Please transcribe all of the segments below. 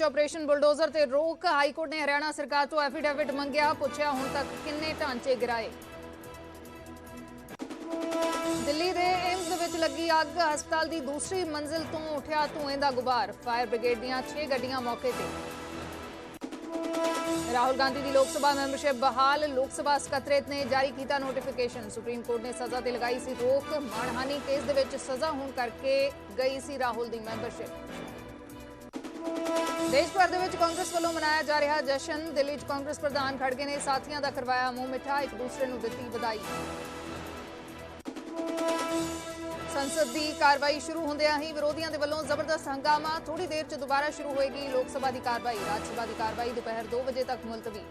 Operation bulldozer ते रोक high court ने हरियाणा सरकार तो एफिडेविट मंगया पुछया हुण तक किन्ने ढांचे गिराए। दिल्ली दे एम्स दे विच लगी अग हस्पताल दी दूसरी मंजिल तो उठिया धुएं दा गुबार फायर ब्रिगेड दीआं 6 गड्डियां मौके ते। राहुल गांधी दी लोकसभा मैंबरशिप बहाल लोक सभा सकत्रेत ने जारी किया नोटिफिकेशन सुप्रीम कोर्ट ने सजा ते लगाई सी रोक मानहानि केस दे विच सजा होण करके गई सी राहुल दी मैंबरशिप। देश भर दे विच कांग्रेस वालों मनाया जा रहा जशन दिल्ली च कांग्रेस प्रधान खड़गे ने साथियों का करवाया मूंह मिठा एक दूसरे नूं दित्ती बधाई। संसद की कार्रवाई शुरू होंदियां ही विरोधियों के वलों जबरदस्त हंगामा थोड़ी देर च दोबारा शुरू होएगी लोक सभा की कार्रवाई राज्य की कार्रवाई दोपहर 2 बजे तक मुलतवी।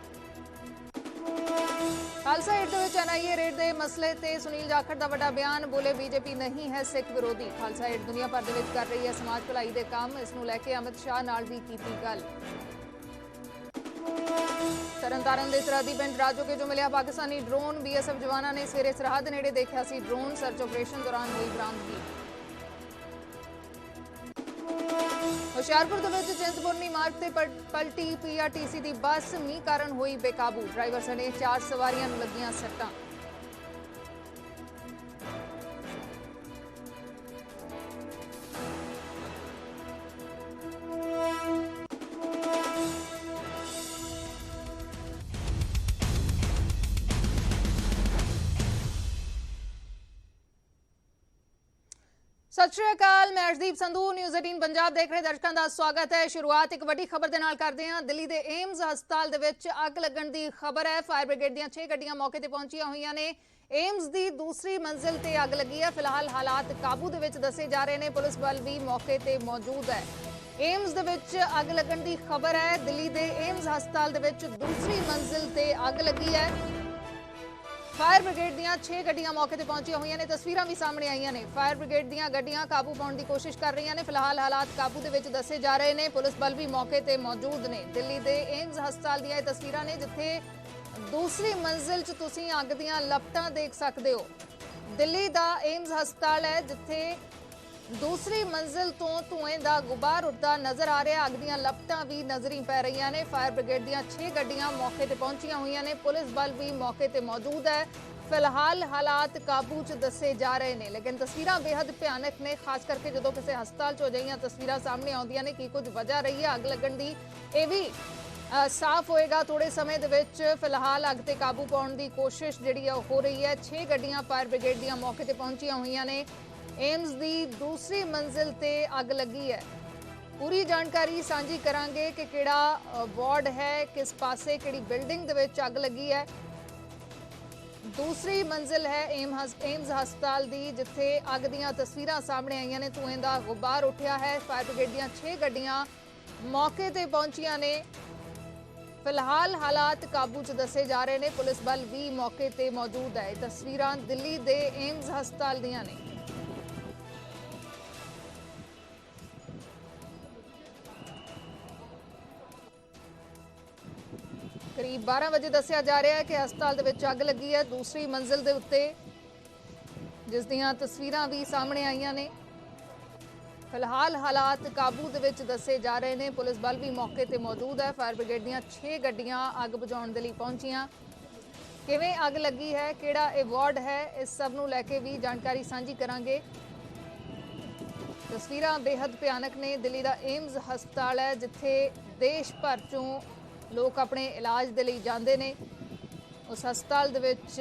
खालसा एड दे एनआईए रेड के मसले ते सुनील जाखड़ का बड़ा बयान बोले बीजेपी नहीं है सिख विरोधी खालसा एड दुनिया भर दे विच कर रही है समाज भलाई के काम इसनूं लैके अमित शाह नाल भी कीती गल। तरनतारन के सरहदी पिंड राजोके जो मिलिया पाकिस्तानी ड्रोन बीएसएफ जवानों ने सवेरे सरहद नेड़े देखा सी ड्रोन सर्च ऑपरेशन दौरान हुई बरामदगी। हुशियारपुर दे विच चिंतपुर्णी मार्ग ते पलटी पीआरटीसी की बस मींह कारण हुई बेकाबू ड्राइवर सने 4 सवारियां नूं लगियां सट्टां। सत श्री अकाल मैं अर्शदीप संधू न्यूज़ 18 पंजाब देख रहे दर्शकों का स्वागत है। शुरुआत एक वड्डी खबर के नाल करते हैं। दिल्ली के एम्स हस्पताल दे विच अग लगन की खबर है। फायर ब्रिगेड दीआं 6 गड्डियां मौके ते पहुंचियां हुईयां ने। एम्स की दूसरी मंजिल ते अग लगी है। फिलहाल हालात काबू दे विच दसे जा रहे हैं। पुलिस बल भी मौके ते मौजूद है। एम्स दे विच अग लगन की खबर है। दिल्ली के एम्स हस्पताल दे विच दूसरी मंजिल ते अग लगी है। फायर ब्रिगेड दीआं 6 गड्डियां मौके ते पहुंचियां हुई ने तस्वीरां भी सामने आईयां ने। फायर ब्रिगेड दीआं गड्डियां काबू पाउण दी कोशिश कर रही ने। फिलहाल हालात काबू दे विच दसे जा रहे हैं। पुलिस बल भी मौके ते मौजूद ने। दिल्ली के एम्स हस्पताल दीआं ये तस्वीरां ने जिथे दूसरी मंजिल च तुसीं अग दीआं लपटां देख सकदे हो। दिल्ली दा एम्स हस्पताल है जिथे दूसरी मंजिल तो धुएं का गुबार उठता नजर आ रहा। अग दीआं लपटां भी नजरी पै रही ने। फायर ब्रिगेड दीआं 6 गड्डियां मौके ते पहुंचियां हुई ने। पुलिस बल भी मौके ते मौजूद है। फिलहाल हालात काबू च दसे जा रहे हैं लेकिन तस्वीरां बेहद भयानक ने खास करके जो किसी हस्पताल चो अजिहियां तस्वीरां सामने आउंदियां ने कि कुछ वजह रही है अग लगन की यह भी साफ होएगा थोड़े समय दे विच। फिलहाल अग ते काबू पाउण दी कोशिश जिहड़ी हो रही है। 6 गड्डियां फायर ब्रिगेड दीआं मौके ते पहुंचियां हुई ने। एम्स की दूसरी मंजिल ते अग लगी है। पूरी जानकारी सांझी करांगे कि किहड़ा वार्ड है किस पासे किहड़ी बिल्डिंग दे विच अग लगी है। दूसरी मंजिल है एम्स हस्पताल की जिथे अग दीआं तस्वीरां सामने आईयां ने धुएं का गुबार उठिया है। फायर ब्रिगेड दीआं 6 गड्डियां मौके ते पहुंचियां ने। फिलहाल हालात काबू च दसे जा रहे हैं। पुलिस बल भी मौके ते मौजूद है। तस्वीरां दिल्ली के एम्स हस्पताल दीआं ने। करीब 12 बजे दसिया जा रहा है कि हस्पताल दे विच अग लगी है दूसरी मंजिल के उत्ते जिस दीआं तस्वीरां भी सामने आईयां ने। फिलहाल हालात काबू दे विच दसे जा रहे हैं। पुलिस बल भी मौके ते मौजूद है। फायर ब्रिगेड दीआं 6 गड्डियां अग बुझाउण दे लई पहुंचियां। किवें अग लगी है किहड़ा ये वार्ड है इस सब नूं लैके भी जानकारी सांझी करांगे। तस्वीरां बेहद भयानक ने। दिल्ली का एम्स हस्पताल है जिथे देश भर चों लोग अपने इलाज के लिए जाते हैं। उस हस्पताल दे विच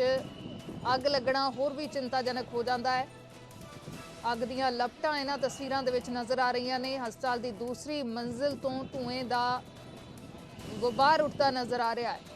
अग लगना होर भी चिंताजनक हो जाता है। अग दीआं लपटां इन्हां तस्वीरां दे विच नज़र आ रही ने। हस्पताल की दूसरी मंजिल तो धुएं का गुबार उठता नज़र आ रहा है।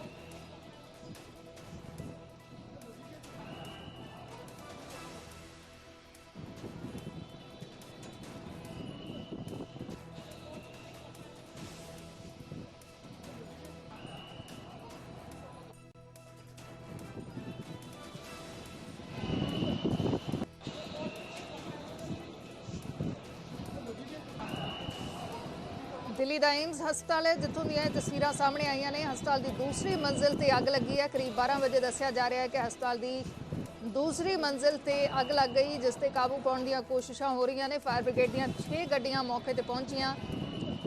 दिल्ली का एम्स हस्पताल है जिथों दी तस्वीरां सामने आईयां ने। हस्पताल की दूसरी मंजिल ते अग लगी है। करीब 12 बजे दसिया जा रहा है कि हस्पताल की दूसरी मंजिल ते अग लग गई जिस ते काबू पाने दी कोशिशां हो रही ने। फायर ब्रिगेड दी 6 गड्डियां मौके ते पहुंचियां।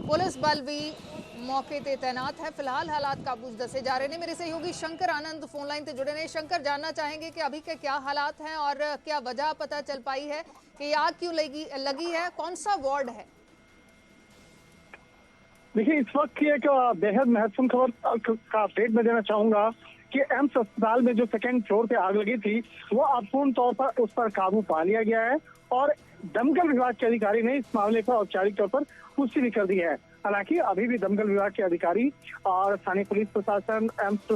पुलिस बल भी मौके ते तैनात है। फिलहाल हालात काबू दसे जा रहे हैं। मेरे सहयोगी शंकर आनंद फोन लाइन से जुड़े हैं। शंकर, जानना चाहेंगे कि अभी के क्या हालात हैं और क्या वजह पता चल पाई है कि आग क्यों लगी है, कौन सा वार्ड है? देखिए, इस वक्त की एक बेहद महत्वपूर्ण खबर का अपडेट मैं देना चाहूंगा कि एम्स अस्पताल में जो सेकंड फ्लोर पे आग लगी थी वो अब पूर्ण तौर पर उस पर काबू पा लिया गया है और दमकल विभाग के अधिकारी ने इस मामले पर औपचारिक तौर पर पुष्टि भी कर दी है। हालांकि अभी भी दमकल विभाग के अधिकारी और स्थानीय पुलिस प्रशासन, एम्स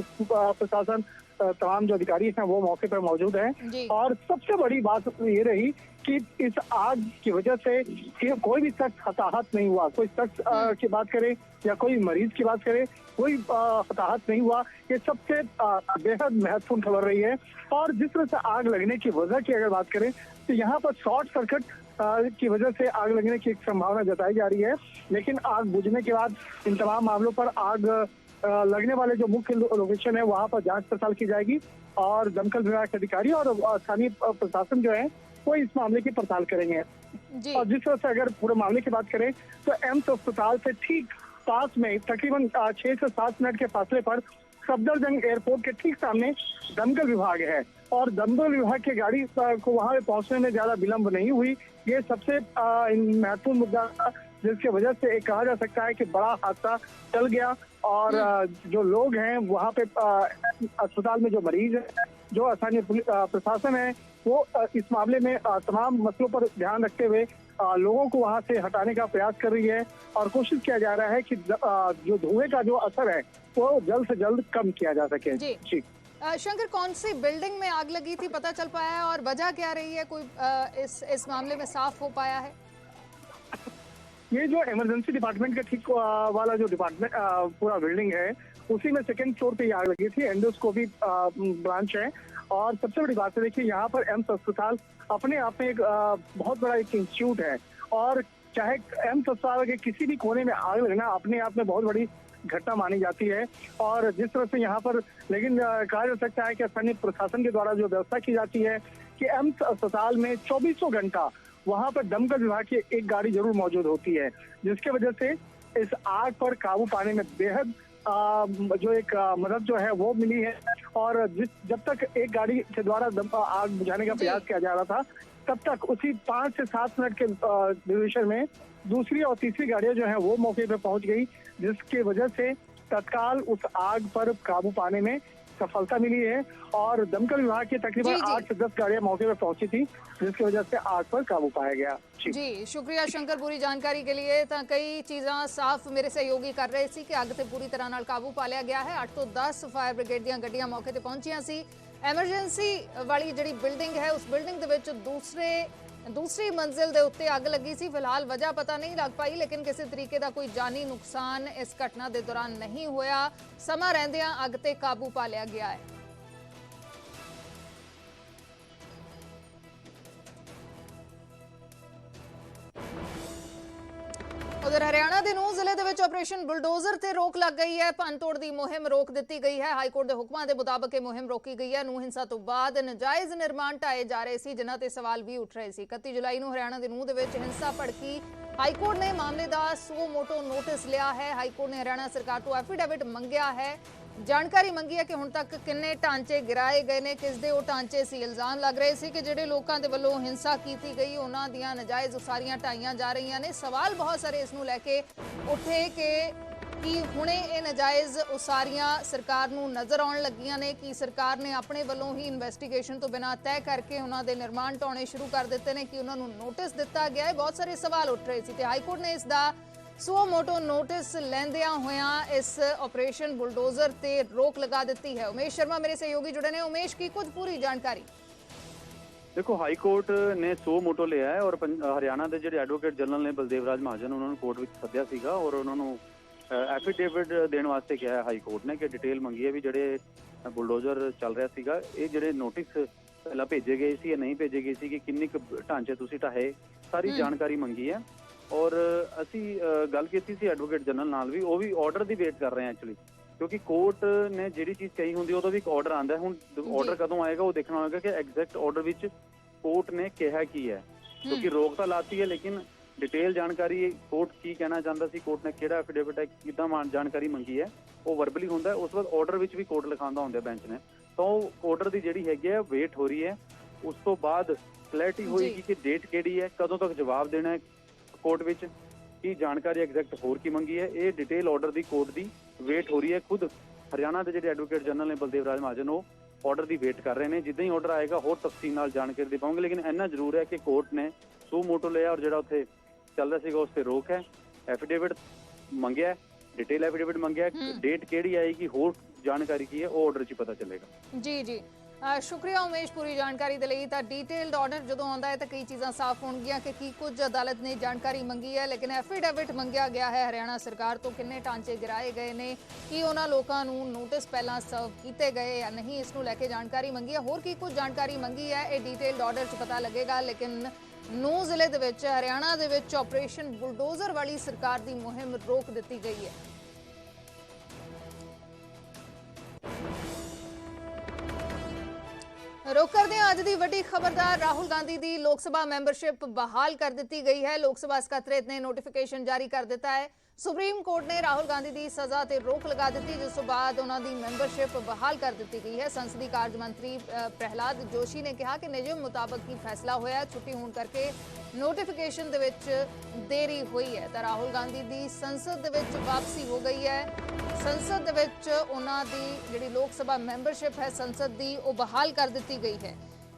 प्रशासन, तमाम जो अधिकारी हैं वो मौके पर मौजूद हैं। और सबसे बड़ी बात ये रही कि इस आग की वजह से कोई भी शख्स हताहत नहीं हुआ। कोई शख्स की बात करे या कोई मरीज की बात करे, कोई हताहत नहीं हुआ। ये सबसे बेहद महत्वपूर्ण खबर रही है। और जिस तरह से आग लगने की वजह की अगर बात करें तो यहाँ पर शॉर्ट सर्किट की वजह से आग लगने की एक संभावना जताई जा रही है, लेकिन आग बुझने के बाद इन तमाम मामलों पर आग लगने वाले जो मुख्य लोकेशन है वहां पर जांच पड़ताल की जाएगी और दमकल विभाग के अधिकारी और स्थानीय प्रशासन जो है वो इस मामले की पड़ताल करेंगे। और जिस तरह से अगर पूरे मामले की बात करें तो एम्स अस्पताल से ठीक पास में तकरीबन 6 से 7 मिनट के फासले पर सफदरजंग एयरपोर्ट के ठीक सामने दमकल विभाग है और दमकल विभाग की गाड़ी को वहां पहुंचने में ज्यादा विलंब नहीं हुई। ये सबसे महत्वपूर्ण मुद्दा था जिसकी वजह से कहा जा सकता है कि बड़ा हादसा टल गया और जो लोग हैं वहाँ पे अस्पताल में जो मरीज है, जो स्थानीय प्रशासन है वो इस मामले में तमाम मसलों पर ध्यान रखते हुए लोगों को वहां से हटाने का प्रयास कर रही है और कोशिश किया जा रहा है कि जो धुएं का जो असर है वो जल्द से जल्द कम किया जा सके। जी शंकर, कौन सी बिल्डिंग में आग लगी थी पता चल पाया है और वजह क्या रही है, कोई इस मामले में साफ हो पाया है? ये जो इमरजेंसी डिपार्टमेंट का ठीक वाला जो डिपार्टमेंट पूरा बिल्डिंग है उसी में सेकंड फ्लोर पे आग लगी थी। एंडोस्कोपी ब्रांच है और सबसे बड़ी बात है देखिए यहाँ पर एम्स अस्पताल अपने आप में एक बहुत बड़ा एक इंस्टीट्यूट है और चाहे एम्स अस्पताल के किसी भी कोने में आग लगना अपने आप में बहुत बड़ी घटना मानी जाती है। और जिस तरह से यहाँ पर लेकिन कहा जा सकता है कि स्थानीय प्रशासन के द्वारा जो व्यवस्था की जाती है कि एम्स अस्पताल में 24 घंटा वहाँ पर दमकल विभाग की एक गाड़ी जरूर मौजूद होती है, जिसके वजह से इस आग पर काबू पाने में बेहद जो एक मदद जो है वो मिली है। और जब तक एक गाड़ी के द्वारा आग बुझाने का प्रयास किया जा रहा था तब तक उसी 5 से 7 मिनट के ड्यूरेशन में दूसरी और तीसरी गाड़ियां जो है वो मौके पर पहुंच गई, जिसकी वजह से तत्काल उस आग पर काबू पाने में सफलता मिली है। और दमकल विभाग की तकरीबन 8 से 10 गाड़ियां मौके पर पहुंची थी, जिसकी वजह से आग पर काबू पाया गया। जी शुक्रिया शंकर पूरी जानकारी के लिए। कई चीज़ां साफ मेरे सहयोगी कर रहे सी कि अग ते पूरी तरह नाल काबू पा लिया गया है। 8 तो 10 फायर ब्रिगेड ਦੀਆਂ ਗੱਡੀਆਂ मौके ਤੇ ਪਹੁੰਚੀਆਂ ਸੀ। ਐਮਰਜੈਂਸੀ ਵਾਲੀ ਜਿਹੜੀ ਬਿਲਡਿੰਗ ਹੈ ਉਸ ਬਿਲਡਿੰਗ ਦੇ ਵਿੱਚ दूसरी मंजिल के उत्ते अग लगी सी। फिलहाल वजह पता नहीं लग पाई, लेकिन किसी तरीके का कोई जानी नुकसान इस घटना के दौरान नहीं होया। समा रहिंदियां अग ते काबू पा लिया गया है। उधर हरियाणा के नूंह जिले के ऑपरेशन बुलडोजर से रोक लग गई है। भन-तोड़ की मुहिम रोक दी गई है। हाईकोर्ट के हुक्मां के मुताबिक मुहिम रोकी गई है। नूंह हिंसा तो बाद नजायज़ निर्माण ढाए जा रहे थे, जिन्हां ते सवाल भी उठ रहे थे। 31 जुलाई को हरियाणा के नूंह के हिंसा भड़की। हाईकोर्ट ने मामले का सो मोटो नोटिस लिया है। हाईकोर्ट ने हरियाणा सरकार तो एफीडेविट मंगया है, जानकारी मंगी है कि हुण तक किन्ने ढांचे गिराए गए ने, किस दे वो ढांचे सी। इल्जाम लग रहे थे कि जिहड़े लोगों के वल्लों हिंसा की गई उन्हां दियां नजायज़ उसारियां ढाईयां जा रही ने। सवाल बहुत सारे इस नूं लैके उठे कि हुणे ये नजायज़ उसारियां सरकार नूं नज़र आउण लगियां ने कि सरकार ने अपने वल्लों ही इन्वेस्टिगेशन तो बिना तय करके उन्हां दे निर्माण ढाउणे शुरू कर दिते ने कि उन्हां नूं नोटिस दिता गया है। बहुत सारे सवाल उठ रहे थे। हाईकोर्ट ने इसका सो मोटो नोटिस लैंदियां होया इस ऑपरेशन बुलडोजर ते रोक लगा दी है। उमेश शर्मा मेरे सहयोगी जुड़े ने। उमेश की कुछ पूरी जानकारी। देखो, हाई कोर्ट ने सो मोटो लिया है और हरियाणा के जो एडवोकेट जनरल ने बलदेव राज महाजन उन्होंने कोर्ट में सद्या सीगा और उन्होंने एफीडेविट देने वास्ते कहा है हाई कोर्ट ने कि डिटेल मंगी है भी जोड़े बुलडोजर चल रहा सीगा ये जोड़े नोटिस पहला भेजे गए सी या नहीं भेजे गए सी कि किन्ने ढांचे तुसीं ढाए, सारी जानकारी मंगी है। और असी गल की सी एडवोकेट जनरल नाल भी, वो भी ऑर्डर की वेट कर रहे हैं एक्चुअली, क्योंकि कोर्ट ने जिहड़ी चीज़ कही होंदी उदों भी एक ऑर्डर आंदा है। हुण ऑर्डर कदों आएगा वो देखना होगा कि एग्जैक्ट ऑर्डर विच कोर्ट ने कहा की है, क्योंकि रोक तो लाती है लेकिन डिटेल जानकारी कोर्ट की कहना चाहता सी, कोर्ट ने किहड़ा एफिडेविट है किदां जानकारी मंगी है वो वर्बली होंदा है, उस बाद ऑर्डर विच भी कोर्ट लिखांदा होंदा बेंच ने, तो ऑर्डर की जिहड़ी हैगी है वेट हो रही है। उस तो बाद क्लैरिटी होएगी कि डेट किहड़ी है, कदों तक जवाब देना है कोर्ट विच, की जानकारी एग्जैक्ट होर की मंगी है। ये डिटेल ऑर्डर की कोर्ट की वेट हो रही है। खुद हरियाणा के जिहड़े एडवोकेट जनरल ने बलदेव राज महाजन वो ऑर्डर की वेट कर रहे हैं। जिद्दां ही ऑर्डर आएगा होर तफसील नाल जानकारी दे पाऊंगे, लेकिन इन्ना जरूर है कि कोर्ट ने सू मोटो लिया और जिहड़ा उत्थे चल रहा सीगा उस पर रोक है। एफिडेविट मंगया है, डिटेल एफिडेविट मंगया है, डेट केड़ी आएगी होर जानकारी की है वो ऑर्डर 'ਚ पता चलेगा। जी जी शुक्रिया उमेश पूरी जानकारी दे लई। तां डिटेल्ड ऑर्डर जदों आउंदा है तां कई चीज़ां साफ होणगीਆਂ कि की कुछ अदालत ने जानकारी मंगी है, लेकिन एफिडेविट मंगਿਆ ਗਿਆ है हरियाणा सरकार तो किन्ने ढांचे गिराए गए ने, कि उन्हां लोकां नूं नोटिस पहलां सर्व कीते गए या नहीं, इस नूं लैके जानकारी मंगी है। होर की कुछ जानकारी मंगी है ये डिटेल्ड ऑर्डर 'ਚ पता लगेगा। लेकिन 9 ਜ਼ਿਲ੍ਹੇ ਦੇ ਵਿੱਚ हरियाणा ਦੇ ਵਿੱਚ ऑपरेशन बुलडोजर वाली सरकार ਦੀ मुहिम रोक ਦਿੱਤੀ गई है। रुख करते हैं अज की वड्डी खबरदार, राहुल गांधी की लोक सभा मैंबरशिप बहाल कर दी गई है। लोक सभा सकत्रेत ने नोटिफिकेशन जारी कर दिता है। सुप्रीम कोर्ट ने राहुल गांधी की सज़ा ते रोक लगा दी, जिस तो बाद उन्होंनी मैंबरशिप बहाल कर दी गई है। संसदीय कार्य मंत्री प्रहलाद जोशी ने कहा कि नियम मुताबक ही फैसला होया, छुट्टी होने करके नोटिफिकेशन दे विच देरी हुई है। तो राहुल गांधी की संसद दे विच वापसी हो गई है। संसद दे विच उन्हां दी जिहड़ी लोक सभा मैंबरशिप है संसद की वो बहाल कर दी गई है।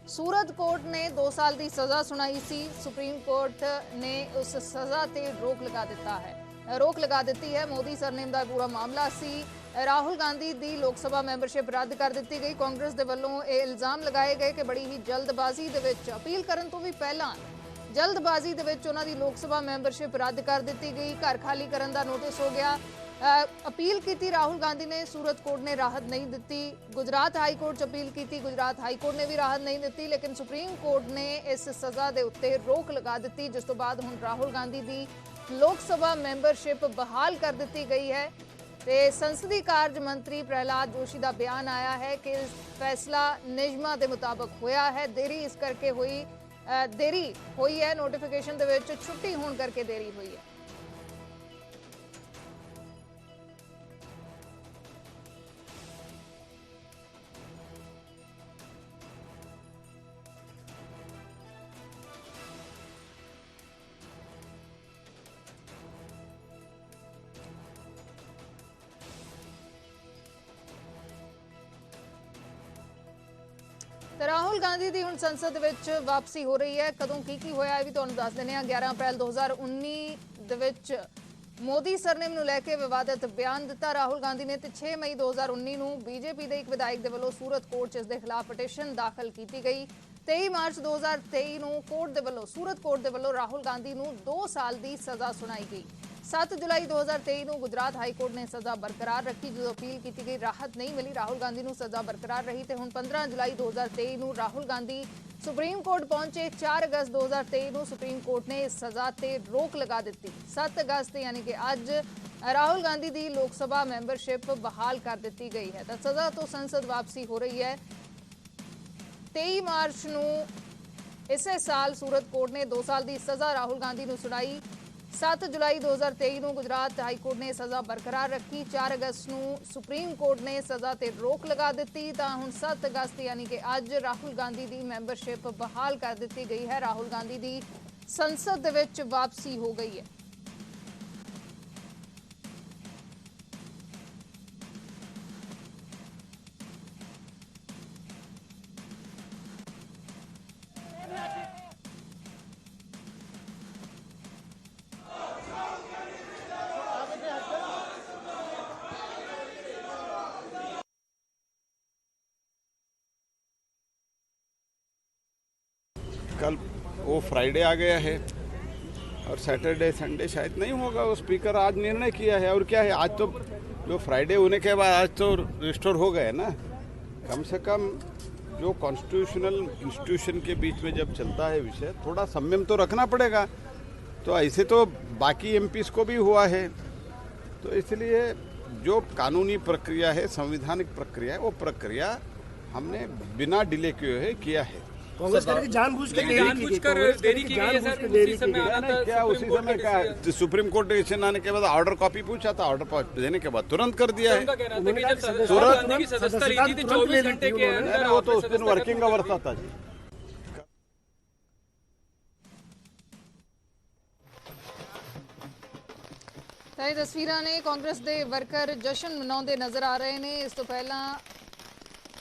सूरत कोर्ट ने 2 साल की सज़ा सुनाई सी, सुप्रीम कोर्ट ने उस सज़ा ते रोक लगा दी है। मोदी सरनेम का पूरा मामला सी। राहुल गांधी की लोक सभा मैंबरशिप रद्द कर दी गई। कांग्रेस के वलों ये इल्जाम लगाए गए कि बड़ी ही जल्दबाजी दे विच अपील करन तो भी पहला जल्दबाजी दे विच उन्हां दी लोक सभा मैंबरशिप रद्द कर दी गई। घर खाली करन दा नोटिस हो गया। अपील की राहुल गांधी ने, सूरत कोर्ट ने राहत नहीं दी। गुजरात हाई कोर्ट अपील की, गुजरात हाई कोर्ट ने भी राहत नहीं दी, लेकिन सुप्रीम कोर्ट ने इस सज़ा के उत्ते रोक लगा दी, जिस तो बाद हुण राहुल गांधी की लोक सभा मैंबरशिप बहाल कर दी गई है। ते संसदीय कार्य मंत्री प्रहलाद जोशी का बयान आया है कि फैसला नियमां के मुताबिक होया है, देरी इस करके देरी हुई है, नोटिफिकेशन दे विच छुट्टी होने करके देरी हुई है। तो राहुल गांधी की हुण संसद विच वापसी हो रही है। कदों की होया भी तुहानूं दस दिंदे हां। 11 अप्रैल 2019 दे विच मोदी सरनेम नूं लैके विवादित बयान दिता राहुल गांधी ने, ते 6 मई 2019 नूं बीजेपी के एक विधायक के वलों सूरत कोर्ट च इस दे खिलाफ पटिशन दाखिल की गई। 23 मार्च 2023 नूं कोर्ट दे वलों सूरत कोर्ट दे वलों राहुल गांधी नूं 2 साल की सज़ा सुनाई गई। 7 जुलाई 2023 नूं गुजरात हाई कोर्ट ने सज़ा बरकरार रखी, जो अपील की गई राहत नहीं मिली, राहुल गांधी नूं सज़ा बरकरार रही। तो हुण 15 जुलाई 2023 नूं राहुल गांधी सुप्रीम कोर्ट पहुंचे। 4 अगस्त 2023 नूं सुप्रीम कोर्ट ने इस सज़ा ते रोक लगा दी। 7 अगस्त यानी कि अज राहुल गांधी की लोक सभा मैंबरशिप बहाल कर दी गई है। तो सज़ा तो संसद वापसी हो रही है। 23 मार्च नूं इसे साल सूरत कोर्ट ने 2 साल की सज़ा राहुल गांधी नूं सुनाई। 7 जुलाई 2023 नूं गुजरात हाई कोर्ट ने सज़ा बरकरार रखी। 4 अगस्त नूं सुप्रीम कोर्ट ने सज़ा ते रोक लगा दी। तो हुण 7 अगस्त यानी कि अज राहुल गांधी की मैंबरशिप बहाल कर दी गई है। राहुल गांधी की संसद दे विच वापसी हो गई है। कल वो फ्राइडे आ गया है और सैटरडे संडे शायद नहीं होगा। वो स्पीकर आज निर्णय किया है। और क्या है, आज तो जो फ्राइडे होने के बाद आज तो रिस्टोर हो गए ना। कम से कम जो कॉन्स्टिट्यूशनल इंस्टीट्यूशन के बीच में जब चलता है विषय, थोड़ा संयम तो रखना पड़ेगा। तो ऐसे तो बाकी एमपीज़ को भी हुआ है। तो इसलिए जो कानूनी प्रक्रिया है, संवैधानिक प्रक्रिया है, वो प्रक्रिया हमने बिना डिले किए किया है। कांग्रेस कह रही है कि जानबूझ के जानबूझकर देरी की गई है सर, उसी समय आना था। क्या उसी समय का सुप्रीम कोर्ट डिसीजन आने के बाद ऑर्डर कॉपी पूछा था, ऑर्डर देने के बाद तुरंत कर दिया है। उनका कहना था कि जब राहुल गांधी की सदस्यता ली थी 24 घंटे के अंदर वो तो उस दिन वर्किंग आवर था जी। ਤਾਂ ਇਹ ਤਸਵੀਰਾਂ ਨੇ ਕਾਂਗਰਸ ਦੇ ਵਰਕਰ ਜਸ਼ਨ ਮਨਾਉਂਦੇ ਨਜ਼ਰ ਆ ਰਹੇ ਨੇ। ਇਸ ਤੋਂ ਪਹਿਲਾਂ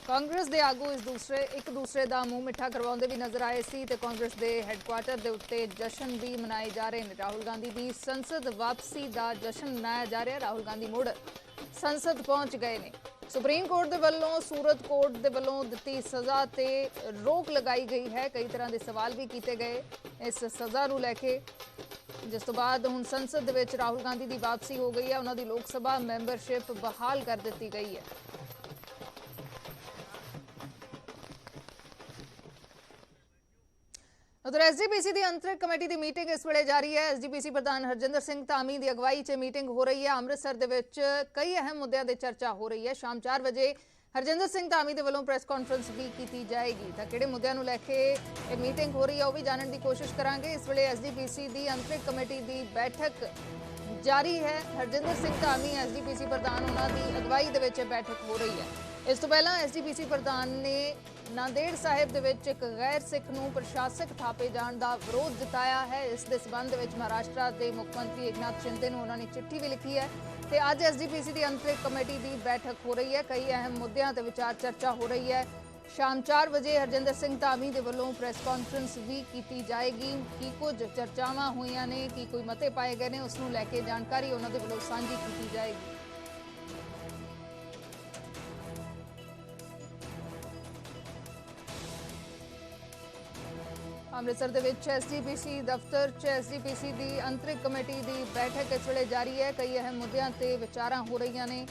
ਕਾਂਗਰਸ ਦੇ ਆਗੂ ਇੱਕ ਦੂਸਰੇ ਦਾ ਮੂੰਹ ਮਿੱਠਾ ਕਰਵਾਉਂਦੇ ਵੀ ਨਜ਼ਰ ਆਏ ਸੀ ਤੇ ਕਾਂਗਰਸ ਦੇ ਹੈੱਡਕੁਆਟਰ ਦੇ ਉੱਤੇ ਜਸ਼ਨ ਵੀ ਮਨਾਏ ਜਾ ਰਹੇ ਨੇ। ਰਾਹੁਲ ਗਾਂਧੀ ਦੀ ਸੰਸਦ ਵਾਪਸੀ ਦਾ ਜਸ਼ਨ ਮਨਾਇਆ ਜਾ ਰਿਹਾ। ਰਾਹੁਲ ਗਾਂਧੀ ਮੁੜ ਸੰਸਦ ਪਹੁੰਚ ਗਏ ਨੇ। ਸੁਪਰੀਮ ਕੋਰਟ ਦੇ ਵੱਲੋਂ ਸੂਰਤ ਕੋਰਟ ਦੇ ਵੱਲੋਂ ਦਿੱਤੀ ਸਜ਼ਾ ਤੇ ਰੋਕ ਲਗਾਈ ਗਈ ਹੈ। ਕਈ ਤਰ੍ਹਾਂ ਦੇ ਸਵਾਲ ਵੀ ਕੀਤੇ ਗਏ ਇਸ ਸਜ਼ਾ ਨੂੰ ਲੈ ਕੇ, ਜਿਸ ਤੋਂ ਬਾਅਦ ਹੁਣ ਸੰਸਦ ਦੇ ਵਿੱਚ ਰਾਹੁਲ ਗਾਂਧੀ ਦੀ ਵਾਪਸੀ ਹੋ ਗਈ ਹੈ। ਉਹਨਾਂ ਦੀ ਲੋਕ ਸਭਾ ਮੈਂਬਰਸ਼ਿਪ ਬਹਾਲ ਕਰ ਦਿੱਤੀ ਗਈ ਹੈ। ਉਧਰ ਐਸਜੀਪੀਸੀ ਦੀ ਅੰਤਰਿਮ ਕਮੇਟੀ ਦੀ ਮੀਟਿੰਗ ਇਸ ਵੇਲੇ ਜਾਰੀ ਹੈ। ਐਸਜੀਪੀਸੀ ਪ੍ਰਧਾਨ ਹਰਜਿੰਦਰ ਸਿੰਘ ਧਾਮੀ ਦੀ ਅਗਵਾਈ 'ਚ ਮੀਟਿੰਗ ਹੋ ਰਹੀ ਹੈ। ਅੰਮ੍ਰਿਤਸਰ ਦੇ ਵਿੱਚ ਕਈ ਅਹਿਮ ਮੁੱਦਿਆਂ ਤੇ ਚਰਚਾ ਹੋ ਰਹੀ ਹੈ। ਸ਼ਾਮ 4 ਵਜੇ ਹਰਜਿੰਦਰ ਸਿੰਘ ਧਾਮੀ ਦੇ ਵੱਲੋਂ ਪ੍ਰੈਸ ਕਾਨਫਰੰਸ ਵੀ ਕੀਤੀ ਜਾਏਗੀ। ਤਾਂ ਕਿਹੜੇ ਮੁੱਦਿਆਂ ਨੂੰ ਲੈ ਕੇ ਇਹ ਮੀਟਿੰਗ ਹੋ ਰਹੀ ਹੈ ਉਹ ਵੀ ਜਾਣਨ ਦੀ ਕੋਸ਼ਿਸ਼ ਕਰਾਂਗੇ। ਇਸ ਵੇਲੇ ਐਸਜੀਪੀਸੀ ਦੀ ਅੰਤਰਿਮ ਕਮੇਟੀ ਦੀ ਬੈਠਕ ਜਾਰੀ ਹੈ। ਹਰਜਿੰਦਰ ਸਿੰਘ ਧਾਮੀ ਐਸਜੀਪੀਸੀ ਪ੍ਰਧਾਨ, ਉਹਨਾਂ ਦੀ ਅਗਵਾਈ ਦੇ ਵਿੱਚ ਬੈਠਕ ਹੋ ਰਹੀ ਹੈ। ਇਸ ਤੋਂ ਪਹਿਲਾਂ ਐਸਜੀਪੀਸੀ ਪ੍ਰਧਾਨ ਨੇ ਨਾਂਦੇੜ ਸਾਹਿਬ ਦੇ ਵਿੱਚ ਇੱਕ ਗੈਰ ਸਿੱਖ ਨੂੰ ਪ੍ਰਸ਼ਾਸਕ ਥਾਪੇ ਜਾਣ ਦਾ ਵਿਰੋਧ ਜਤਾਇਆ ਹੈ। ਇਸ ਦੇ ਸਬੰਧ ਵਿੱਚ ਮਹਾਰਾਸ਼ਟਰ ਦੇ ਮੁੱਖ ਮੰਤਰੀ ਏਕਨਾਥ ਸ਼ਿੰਦੇ ਨੂੰ ਉਹਨਾਂ ਨੇ ਚਿੱਠੀ ਵੀ ਲਿਖੀ ਹੈ ਤੇ ਅੱਜ ਐਸਜੀਪੀਸੀ ਦੀ ਅੰਤਰਿਮ ਕਮੇਟੀ ਦੀ ਬੈਠਕ ਹੋ ਰਹੀ ਹੈ। ਕਈ ਅਹਿਮ ਮੁੱਦਿਆਂ ਤੇ ਵਿਚਾਰ ਚਰਚਾ ਹੋ ਰਹੀ ਹੈ। ਸ਼ਾਮ 4 ਵਜੇ ਹਰਜਿੰਦਰ ਸਿੰਘ ਧਾਮੀ ਦੇ ਵੱਲੋਂ ਪ੍ਰੈਸ ਕਾਨਫਰੰਸ ਵੀ ਕੀਤੀ ਜਾਏਗੀ। ਕੀ ਕੁਝ ਚਰਚਾਵਾਂ ਹੋਈਆਂ ਨੇ, ਕੀ ਕੋਈ ਮਤੇ ਪਾਏ ਗਏ ਨੇ, ਉਸ ਨੂੰ ਲੈ ਕੇ ਜਾਣਕਾਰੀ ਉਹਨਾਂ ਦੇ ਵੱਲੋਂ ਸਾਂਝੀ ਕੀਤੀ ਜਾਏਗੀ। ਅੰਮ੍ਰਿਤਸਰ ਦੇ ਵਿੱਚ ਐਸਜੀਪੀਸੀ ਦਫ਼ਤਰ 'ਚ ਐਸਜੀਪੀਸੀ ਦੀ ਅੰਤਰਿਮ ਕਮੇਟੀ ਦੀ ਬੈਠਕ ਇਸ ਵੇਲੇ ਜਾਰੀ ਹੈ। ਕਈ ਅਹਿਮ ਮੁੱਦਿਆਂ ਤੇ ਵਿਚਾਰਾਂ ਹੋ ਰਹੀਆਂ ਨੇ।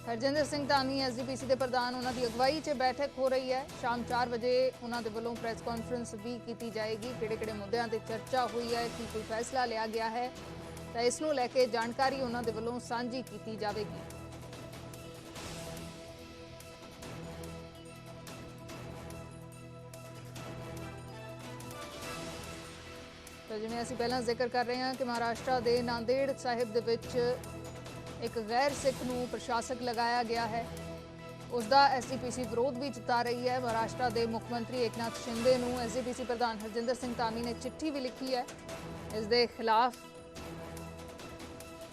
ਹਰਜਿੰਦਰ ਸਿੰਘ ਧਾਮੀ ਐਸਜੀਪੀਸੀ ਦੇ ਪ੍ਰਧਾਨ, ਉਹਨਾਂ ਦੀ ਅਗਵਾਈ 'ਚ ਬੈਠਕ ਹੋ ਰਹੀ ਹੈ। ਸ਼ਾਮ 4 ਵਜੇ ਉਹਨਾਂ ਦੇ ਵੱਲੋਂ ਪ੍ਰੈਸ ਕਾਨਫਰੰਸ ਵੀ ਕੀਤੀ ਜਾਏਗੀ। ਕਿਹੜੇ-ਕਿਹੜੇ ਮੁੱਦਿਆਂ ਤੇ ਚਰਚਾ ਹੋਈ ਹੈ, ਕੀ ਕੋਈ ਫੈਸਲਾ ਲਿਆ ਗਿਆ ਹੈ, ਤਾਂ ਇਸ ਨੂੰ ਲੈ ਕੇ ਜਾਣਕਾਰੀ ਉਹਨਾਂ ਦੇ ਵੱਲੋਂ ਸਾਂਝੀ ਕੀਤੀ ਜਾਵੇਗੀ। ਤਾਂ ਜਿਵੇਂ ਅਸੀਂ ਪਹਿਲਾਂ ਜ਼ਿਕਰ ਕਰ ਰਹੇ ਹਾਂ ਕਿ ਮਹਾਰਾਸ਼ਟਰ ਦੇ ਨਾਂਦੇੜ ਸਾਹਿਬ ਦੇ ਵਿੱਚ ਇੱਕ ਗੈਰ ਸਿੱਖ ਨੂੰ ਪ੍ਰਸ਼ਾਸਕ ਲਗਾਇਆ ਗਿਆ ਹੈ। ਉਸ ਦਾ ਐਸਜੀਪੀਸੀ ਵਿਰੋਧ ਵੀ ਜਤਾ ਰਹੀ ਹੈ। ਮਹਾਰਾਸ਼ਟਰ ਦੇ ਮੁੱਖ ਮੰਤਰੀ ਏਕਨਾਥ ਸ਼ਿੰਦੇ ਨੂੰ ਐਸਜੀਪੀਸੀ ਪ੍ਰਧਾਨ ਹਰਜਿੰਦਰ ਸਿੰਘ ਧਾਮੀ ਨੇ ਚਿੱਠੀ ਵੀ ਲਿਖੀ ਹੈ ਇਸ ਦੇ ਖਿਲਾਫ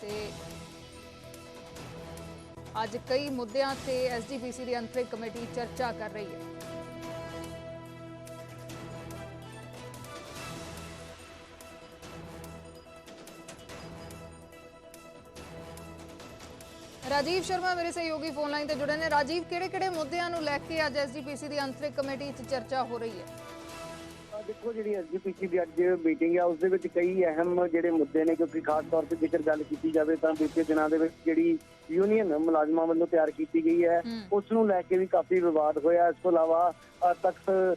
ਤੇ ਅੱਜ ਕਈ ਮੁੱਦਿਆਂ ਤੇ ਐਸਜੀਪੀਸੀ ਦੀ ਅੰਤਰਿਮ ਕਮੇਟੀ ਚਰਚਾ ਕਰ ਰਹੀ ਹੈ। ਰਾਜੀਵ ਸ਼ਰਮਾ ਮੇਰੇ ਸਹਿਯੋਗੀ ਫੋਨ ਲਾਈਨ ਤੇ ਜੁੜੇ ਨੇ। ਰਾਜੀਵ, ਕਿਹੜੇ-ਕਿਹੜੇ ਮੁੱਦਿਆਂ ਨੂੰ ਲੈ ਕੇ ਅੱਜ ਐਸਜੀਪੀਸੀ ਦੀ ਅੰਤਰਿਮ ਕਮੇਟੀ 'ਚ ਚਰਚਾ ਹੋ ਰਹੀ ਹੈ? ਦੇਖੋ, ਜਿਹੜੀ ਐਸਜੀਪੀਸੀ ਦੀ ਅੱਜ ਮੀਟਿੰਗ ਹੈ ਉਸ ਦੇ ਵਿੱਚ ਕਈ ਅਹਿਮ ਜਿਹੜੇ ਮੁੱਦੇ ਨੇ, ਕਿਉਂਕਿ ਖਾਸ ਤੌਰ ਤੇ ਜੇਕਰ ਗੱਲ ਕੀਤੀ ਜਾਵੇ ਤਾਂ ਬੀਤੇ ਦਿਨਾਂ ਦੇ ਵਿੱਚ ਜਿਹੜੀ ਯੂਨੀਅਨ ਮੁਲਾਜ਼ਮਾਂ ਵੱਲੋਂ ਤਿਆਰ ਕੀਤੀ ਗਈ ਹੈ ਉਸ ਨੂੰ ਲੈ ਕੇ ਵੀ ਕਾਫੀ ਵਿਵਾਦ ਹੋਇਆ। ਇਸ ਤੋਂ ਇਲਾਵਾ ਤਖਤ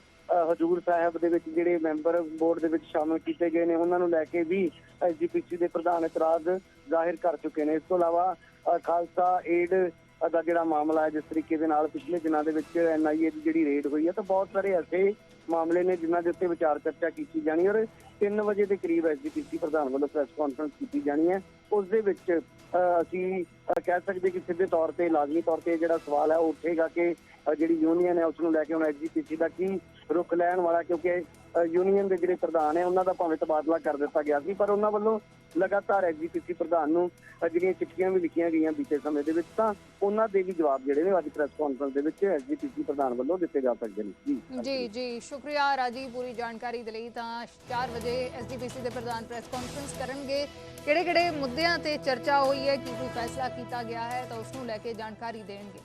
ਹਜੂਰ ਸਾਹਿਬ ਦੇ ਵਿੱਚ ਜਿਹੜੇ ਮੈਂਬਰ ਬੋਰਡ ਦੇ ਵਿੱਚ ਸ਼ਾਮਲ ਕੀਤੇ ਗਏ ਨੇ ਉਹਨਾਂ ਨੂੰ ਲੈ ਕੇ ਵੀ ਐਸਜੀਪੀਸੀ ਦੇ ਪ੍ਰਧਾਨ ਇਤਰਾਜ਼ ਜ਼ਾਹਿਰ ਕਰ ਚੁੱਕੇ ਨੇ। ਇਸ ਤੋਂ ਇਲਾਵਾ ਖਾਲਸਾ ਏਡ ਦਾ ਜਿਹੜਾ ਮਾਮਲਾ ਹੈ, ਜਿਸ ਤਰੀਕੇ ਦੇ ਨਾਲ ਪਿਛਲੇ ਦਿਨਾਂ ਦੇ ਵਿੱਚ NIA ਦੀ ਜਿਹੜੀ ਰੇਡ ਹੋਈ ਹੈ, ਤਾਂ ਬਹੁਤ ਸਾਰੇ ਐਸੇ ਮਾਮਲੇ ਨੇ ਜਿਨ੍ਹਾਂ ਦੇ ਉੱਤੇ ਵਿਚਾਰ ਚਰਚਾ ਕੀਤੀ ਜਾਣੀ ਔਰ 3 ਵਜੇ ਦੇ ਕਰੀਬ ਐਸਜੀਪੀਸੀ ਪ੍ਰਧਾਨ ਵੱਲੋਂ ਪ੍ਰੈਸ ਕਾਨਫਰੰਸ ਕੀਤੀ ਜਾਣੀ ਹੈ। ਉਸ ਦੇ ਵਿੱਚ ਅਸੀਂ ਕਹਿ ਸਕਦੇ ਕਿ ਸਿੱਧੇ ਤੌਰ ਤੇ ਲਾਜ਼ਮੀ ਤੌਰ ਤੇ ਜਿਹੜਾ ਸਵਾਲ ਹੈ ਉਹ ਉੱਠੇਗਾ ਕਿ ਜਿਹੜੀ ਯੂਨੀਅਨ ਹੈ ਉਸ ਨੂੰ ਲੈ ਕੇ ਹੁਣ ਐਸਜੀਪੀਸੀ ਦਾ ਕੀ ਰੁਖ ਲੈਣ ਵਾਲਾ, ਕਿਉਂਕਿ ਯੂਨੀਅਨ ਦੇ ਜਿਹੜੇ ਪ੍ਰਧਾਨ ਹੈ ਉਹਨਾਂ ਦਾ ਭਾਵੇਂ ਤਬਾਦਲਾ ਕਰ ਦਿੱਤਾ ਗਿਆ ਸੀ, ਪਰ ਉਹਨਾਂ ਵੱਲੋਂ ਲਗਾਤਾਰ ਐਸਜੀਪੀਸੀ ਪ੍ਰਧਾਨ ਨੂੰ ਜਿਹੜੀਆਂ ਚਿੱਠੀਆਂ ਵੀ ਲਿਖੀਆਂ ਗਈਆਂ ਬੀਤੇ ਸਮੇਂ ਦੇ ਵਿੱਚ, ਤਾਂ ਉਹਨਾਂ ਦੇ ਵੀ ਜਵਾਬ ਜਿਹੜੇ ਨੇ ਅੱਜ ਪ੍ਰੈਸ ਕਾਨਫਰੰਸ ਦੇ ਵਿੱਚ ਐਸਜੀਪੀਸੀ ਪ੍ਰਧਾਨ ਵੱਲੋਂ ਦਿੱਤੇ ਜਾ ਸਕਦੇ ਨੇ। ਜੀ ਸ਼ੁਕਰੀਆ ਰਾਜੀਵ ਪੂਰੀ ਜਾਣਕਾਰੀ ਦੇ ਲਈ। ਤਾਂ 4 ਵਜੇ ਐਸਜੀਪੀਸੀ ਦੇ ਪ੍ਰਧਾਨ ਪ੍ਰੈਸ ਕਾਨਫਰੰਸ ਕਰਨਗੇ। ਕਿਹੜੇ-ਕਿਹੜੇ ਮੁੱਦਿਆਂ ਤੇ ਚਰਚਾ ਹੋਈ ਹੈ, ਕੀ ਕੋਈ ਫੈਸਲਾ ਕੀਤਾ ਗਿਆ ਹੈ, ਤਾਂ ਉਸ ਨੂੰ ਲੈ ਕੇ ਜਾਣਕਾਰੀ ਦੇਣਗੇ।